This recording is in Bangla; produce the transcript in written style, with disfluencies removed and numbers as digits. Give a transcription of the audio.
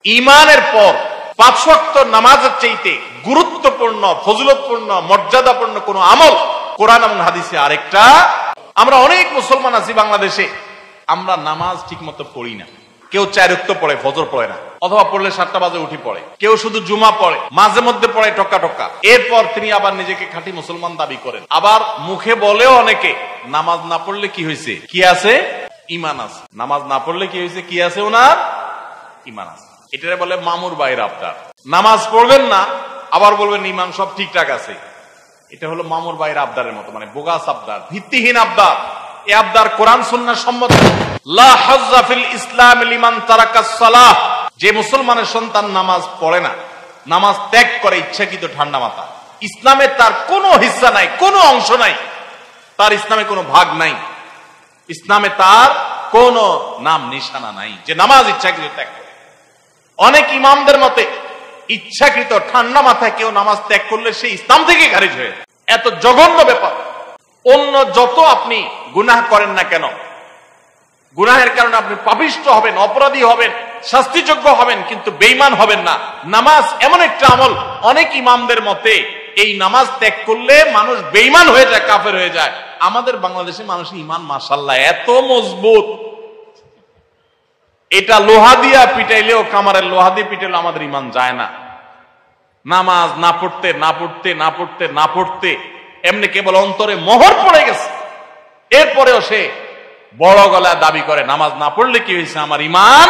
ঈমানের পর 5 ওয়াক্ত নামাজের চাইতে গুরুত্বপূর্ণ, ফজিলতপূর্ণ, মর্যাদাপূর্ণ কোন আমল কোরআন এবং হাদিসে আরেকটা। আমরা অনেক মুসলমান আছি বাংলাদেশে, আমরা নামাজ ঠিক মতো পড়ি না। কেউ 4 ওয়াক্ত পড়ে, ফজর পড়ে না, অথবা পড়লে 7টা বাজে উঠি পড়ে। কেউ শুধু জুমা পড়ে, মাঝে মধ্যে পড়ে টক্কা টক্কা। এরপর তিনি আবার নিজেকে খাঁটি মুসলমান দাবি করেন। আবার মুখে বলেও অনেকে, নামাজ না পড়লে কি হয়েছে? কি আছে? ঈমান আছে। নামাজ না পড়লে কি হয়েছে? কি আছে? ওনার ঈমান আছে। এটারে বলে মামুর বাইরে আবদার। নামাজ পড়বেন না, আবার বলবেন ঈমান সব ঠিকঠাক আছে। এটা হলো মামুর বাইরে আবদারের মতো, মানে বোগাস আবদার, ভিত্তিহীন আবদার। এ আবদার কোরআন সুন্নাহ সম্মত। লা হাজ্জা ফিল ইসলাম লিমান তারাকাস সালাহ। যে মুসলমানের সন্তান নামাজ পড়ে না, নামাজ ত্যাগ করে ইচ্ছাকৃত ঠান্ডা মাথা, ইসলামে তার কোনো হিস্সা নাই, কোনো অংশ নাই, তার ইসলামে কোনো ভাগ নাই, ইসলামে তার কোনো নাম নিশানা নাই যে নামাজ ইচ্ছাকৃত ত্যাগ করে। অনেক ইমামদের মতে ইচ্ছাকৃত ঠান্ডা মাথায় কেউ নামাজ ত্যাগ করলে সে ইসলাম থেকে খারিজ হয়ে। এত জঘন্য ব্যাপার। অন্য যত আপনি গুনাহ করেন না কেন, গুনাহের কারণে আপনি পাপিষ্ঠ হবেন, অপরাধী হবেন, শাস্তিযোগ্য হবেন, কিন্তু বেঈমান হবেন না। নামাজ এমন একটা আমল, অনেক ইমামদের মতে এই নামাজ ত্যাগ করলে মানুষ বেঈমান হয়ে যায়, কাফের হয়ে যায়। আমাদের বাংলাদেশে মানুষের ঈমান মাশাআল্লাহ এত মজবুত, এটা লোহা দিয়া পিটাইলেও, কামারের লোহা দিয়ে পিটাইলেও আমাদের ঈমান যায় না। নামাজ না পড়তে না পড়তে না পড়তে না পড়তে এমনি কেবল অন্তরে মোহর পড়ে গেছে। এরপরেও সে বড় গলায় দাবি করে, নামাজ না পড়লে কি হয়েছে? আমার ঈমান